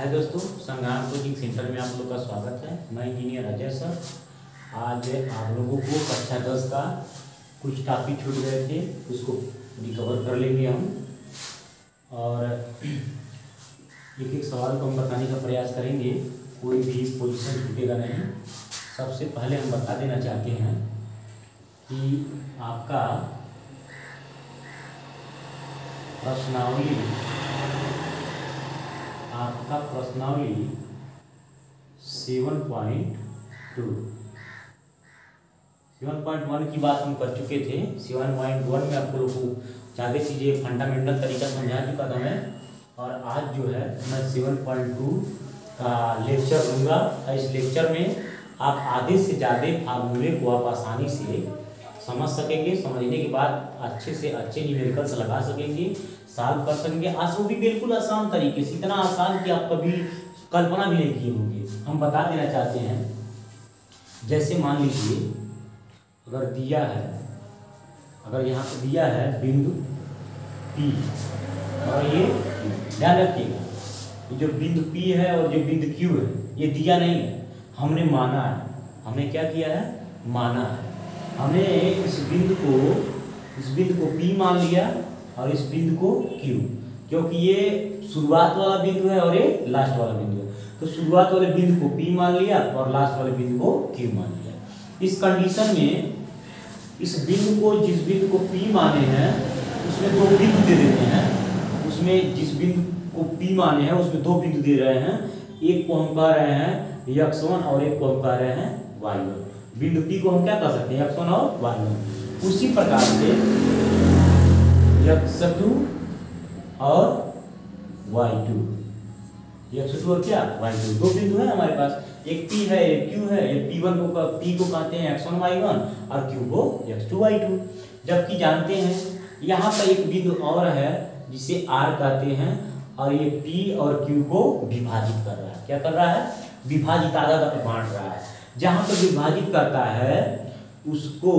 हाय दोस्तों, संग्राम coaching centre में आप लोग का स्वागत है। मैं इंजीनियर अजय सर। आज आप लोगों को कक्षा 10 का कुछ टॉपिक छूट गए थे, उसको रिकवर कर लेंगे हम और एक एक सवाल को हम बताने का प्रयास करेंगे। कोई भी पोजीशन छूटेगा नहीं। सबसे पहले हम बता देना चाहते हैं कि आपका प्रश्नावली 7.1 की बात हम कर चुके थे। 7.1 में आप लोगों को ज़्यादा चीज़ें फंडामेंटल तरीका समझा चुका था मैं, और आज जो है मैं 7.2 का लेक्चर लूँगा। इस लेक्चर में आप आधे से ज़्यादा फार्मूले को आप आसानी से समझ सकेंगे। समझने के बाद अच्छे से अच्छे न्यूमेरिकल्स लगा सकेंगे, सॉल्व कर सकेंगे। आज वो भी बिल्कुल आसान तरीके से, इतना आसान कि आप कभी कल्पना भी नहीं किए होंगे। हम बता देना चाहते हैं, जैसे मान लीजिए अगर दिया है, अगर यहाँ पे दिया है बिंदु P और ये ध्यान रखिएगा, ये जो बिंदु P है और जो बिंदु Q है ये दिया नहीं है, हमने माना है। हमने क्या किया है? माना है। हमने इस बिंदु को P मान लिया और इस बिंदु को Q, क्योंकि ये शुरुआत वाला बिंदु है और ये लास्ट वाला बिंदु है। तो शुरुआत वाले बिंदु को P मान लिया और लास्ट वाले बिंदु को Q मान लिया। इस कंडीशन में इस बिंदु को, जिस बिंदु को P माने हैं उसमें दो बिंदु दे देते हैं। उसमें जिस बिंदु को P माने हैं उसमें दो बिंदु दे रहे हैं। एक को हम कह रहे हैं x1 और एक को हम कह रहे हैं y1। बिंदु P को हम क्या कह सकते हैं? x1 और y1। उसी प्रकार से x2 और y2, x2 और क्या y2, दो बिंदु है हमारे पास। एक P है, एक Q है। एक P को कहते हैं x1 y1 और Q को x2 y2। जबकि जानते हैं यहाँ पर एक बिंदु और है जिसे R कहते हैं, और ये P और Q को विभाजित कर रहा है। क्या कर रहा है? विभाजित, आधा आधा बांट रहा है। जहाँ पर विभाजित करता है उसको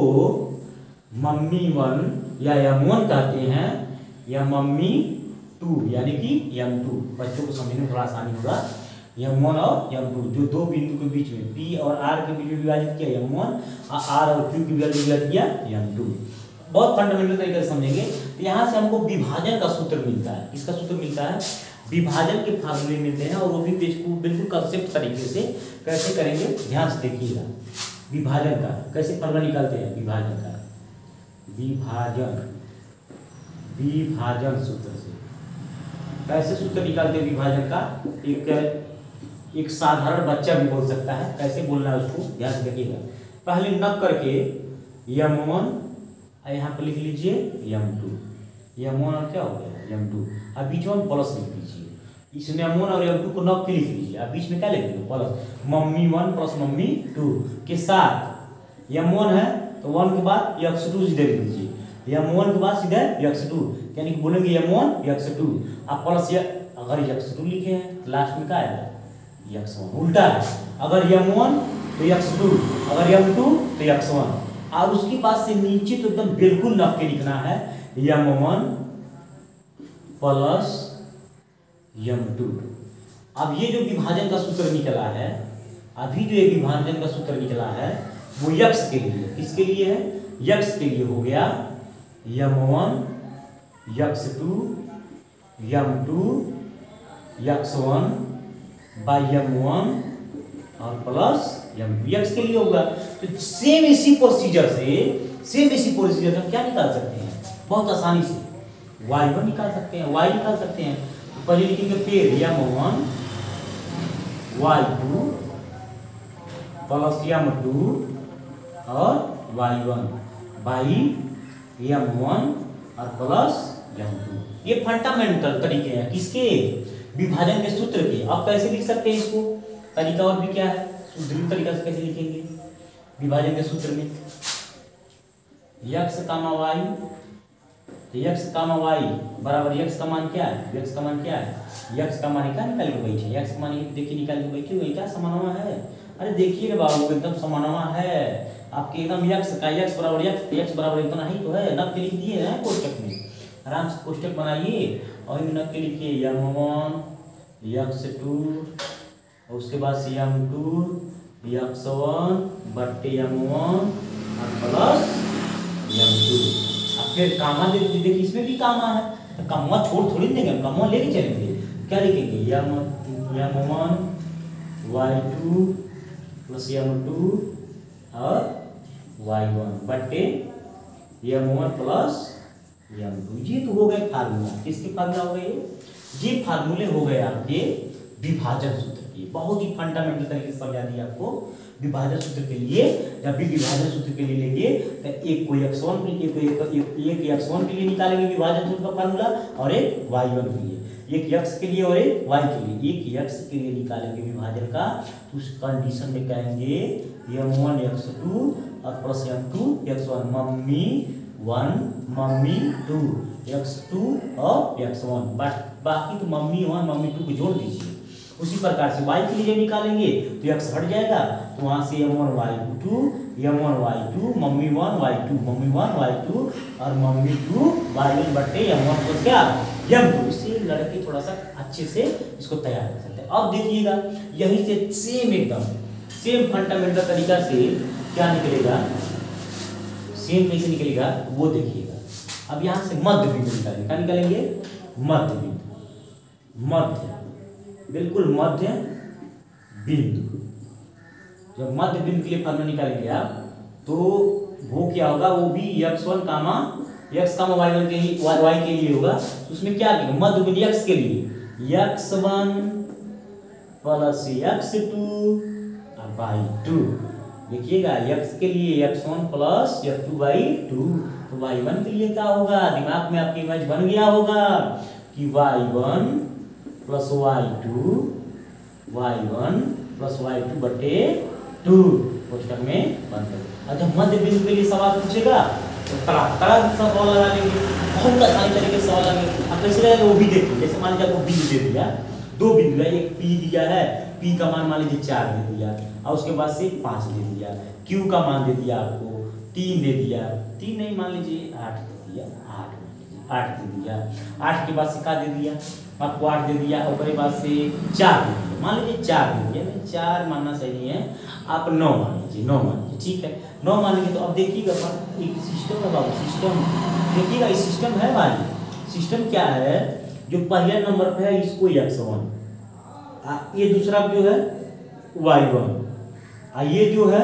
मम्मी 1 या M1 कहते हैं, या मम्मी 2 यानी कि M2। बच्चों को समझने में थोड़ा आसानी होगा। M1 और M2 जो दो बिंदु के बीच में P और R के बीच में विभाजित किया M1, R और Q के बीच में विभाजित किया M2। बहुत फंडामेंटल तरीके से समझेंगे। तो यहाँ से हमको विभाजन का सूत्र मिलता है। किसका सूत्र मिलता है? विभाजन के फार्मूले मिलते हैं, और वो भी बिल्कुल कंसेप्ट तरीके से कैसे करेंगे ध्यान से देखिएगा। विभाजन का कैसे फार्मूला निकालते हैं? विभाजन का विभाजन सूत्र से कैसे सूत्र निकालते हैं विभाजन का? एक साधारण बच्चा भी बोल सकता है। कैसे बोलना है उसको ध्यान से देखिएगा। पहले न करके M1 यहाँ पर लिख लीजिए M2, M1 और क्या हो गया M2। अब बीच में प्लस लिख दीजिए। इसमें M1 और M2 को नक के लिख लीजिए। अब बीच में क्या लिख देंगे? प्लस मम्मी 1 प्लस मम्मी 2 के साथ M1 है तो 1 के बाद x2 सीधे लिख दीजिए। M1 के बाद सीधे x2, यानी कि बोलेंगे M1 x2। अब प्लस अगर x2 लिखे हैं तो लास्ट में क्या आएगा? x1। उल्टा है, अगर M1 तो x2, अगर M2 तो x1। और उसके बाद से नीचे तो एकदम बिल्कुल नक के लिखना है M1 प्लस M2। अब ये जो विभाजन का सूत्र निकला है, अभी जो ये विभाजन का सूत्र निकला है वो x के लिए, किसके लिए है? x के लिए हो गया M1 x2 M2 x1 by M1 और प्लस M2 x के लिए होगा। तो सेम इसी प्रोसीजर से हम क्या निकाल सकते हैं? बहुत आसानी से y1 निकाल सकते हैं, y निकाल सकते हैं। तो पहले लिखेंगे फिर M1 y2 प्लस M2 और y1 बाई M1 और प्लस M2। ये फंडामेंटल तरीके हैं किसके? विभाजन के सूत्र के। आप कैसे लिख सकते हैं इसको? तरीका और भी क्या है? सुदृढ़ तरीका से कैसे लिखेंगे विभाजन के सूत्र में? x, y, x, y बराबर x का मान क्या है? x का मान क्या है? x का मान क्या निकाल के बैठे? x का मान देखिए निकाल के बैठे हुए क्या समानवा है? अरे देखिए रे बाबू, एकदम समानवा है आपके एकदम। x का x बराबर इतना ही तो है। नक के लिख दिए हैं कोष्टक में, आराम से कोष्टक बनाइए और इन नक के लिखिए M1 x2 उसके बाद से m2 x1 बट्टे m1 और प्लस m2। अब फिर कामा दे दीजिए, देखिए इसमें भी कामा है तो कामा छोड़ थोड़ी देंगे, कामा लेके चलेंगे। क्या लिखेंगे m1 y2 प्लस m2 और y1 बट्टे m1 प्लस m2। ये तो हो गए फार्मूला, किसके फार्मूला हो गए? ये फार्मूले हो गए आपके विभाजन सूत्र के। बहुत ही फंडामेंटल तरीके से समझा दिया आपको। विभाजन सूत्र के लिए जब भी विभाजन सूत्र के लिए लेंगे तो एक को x1 के लिए एक x1 के लिए निकालेंगे विभाजन सूत्र का फार्मूला और एक y1 के लिए, एक x के लिए और एक y के लिए। एक x के लिए निकालेंगे विभाजन का तो उस कंडीशन में कहेंगे m1 x2 और plus m2 x1 mummy 1 mummy 2 x2 और x1 बाकी तो मम्मी 1 मम्मी 2 को जोड़ दीजिए। उसी प्रकार से y के लिए जब निकालेंगे तो x हट जाएगा तो वहां से m1 y2 mummy 1 y2 mummy 1 y2 और मम्मी 2 y1 बट्टे m1 को क्या m2। इससे लड़के थोड़ा सा अच्छे से इसको तैयार कर सकते हैं। अब देखिएगा यहीं से सेम एकदम सेम फंडामेंटल तरीका से क्या निकलेगा, सेम कैसे निकलेगा वो देखिएगा। अब यहाँ से मध्य बिंदु निकालेंगे। क्या निकालेंगे? मध्य बिंदु, मध्य बिल्कुल मध्य बिंदु। जब मध्य बिंदु के लिए फॉर्मूला निकालेंगे आप तो वो क्या होगा, वो भी x1 कामा y1 के लिए y के लिए होगा। उसमें क्या लिखेंगे मध्य बिंदु x के लिए x1 प्लस x2 और y2। देखिएगा x के लिए x1 प्लस x2/2 तो y1 के लिए क्या होगा, दिमाग में आपकी इमेज बन गया होगा कि y1 प्लस y2 बटे 2 कोष्टक में बंद कर। और जब मध्य बिंदु के लिए सवाल पूछेगा तो तरह सवाल लगा लेंगे, बहुत आसानी तरीके से सवाल लगेंगे। अब कैसे लगेगा वो भी देखिए। जैसे मान लीजिए आपको बिंदु दे दिया, दो बिंदु है, एक P दिया है, P का मान लीजिए 4 दे दिया और उसके बाद से 5 दे दिया, Q का मान दे दिया आपको 3 दे दिया, 3 नहीं मान लीजिए 8 दे दिया, 8 दे दिया, 8 के बाद से क्या दे दिया आपको 8 दे दिया और उसके बाद से 4 दे दिया, मान लीजिए 4 दे दिया। 4 मानना सही नहीं है, आप 9 मान लीजिए, 9 मान लीजिए, ठीक है 9 मानेंगे। तो अब देखिएगा एक सिस्टम है बाबू, सिस्टम देखिएगा, इस सिस्टम है भाई। सिस्टम क्या है, जो पहले नंबर पे है इसको x1, ये दूसरा जो है y1, ये जो है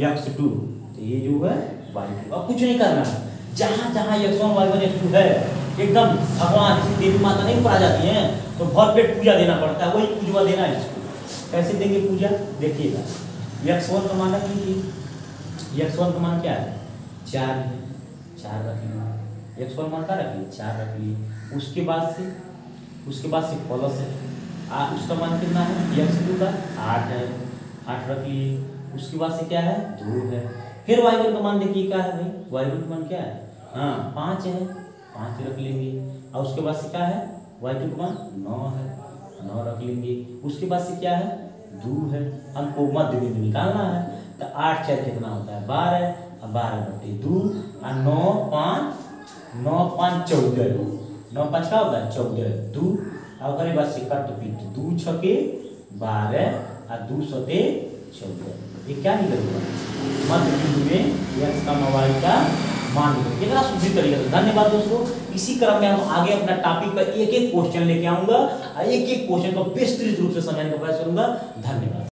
x2, तो ये जो है y2। अब कुछ नहीं करना है, जहां जहां x1 y1 x2 है एकदम भगवान जैसे देवी माता नहीं ऊपर आ जाती हैं तो भर पेट पूजा देना पड़ता है, वही पूजवा देना है इसको। कैसे देंगे पूजा, देखिएगा x1 का मान रख लीजिए, x1 का मान क्या है 4 है, 4 रख लीजिए, x1 मान का रख लीजिए 4 रख लीजिए। उसके बाद से प्लस है, उसका मान कितना है x2 का 8 है, 8 रख लीजिए। उसके बाद से क्या है 2 है। फिर y1 का मान देखिए क्या है भाई, y1 का मान क्या है 5 है, 5 रख लेंगे। और उसके बाद से क्या है y2 का मान 9 है, 9 रख लेंगे। उसके बाद से क्या है 2 है, हमको मध्य बिंदु निकालना है तो 8 4 कितना होता है 12 और 12 बटे 2 और 9 5 14, 9 5 क्या होता है 14, 2 और करे बाद से कट पीट 2 6 12 और 2 7 14। ये क्या निकलेगा मध्य बिंदु में x का y का मान निकलेगा शुद्ध तरीके से। धन्यवाद दोस्तों। इसी क्रम में हम आगे अपना टॉपिक पर एक एक क्वेश्चन लेके आऊंगा और एक एक क्वेश्चन को विस्तृत रूप से समझने का प्रयास करूंगा। धन्यवाद।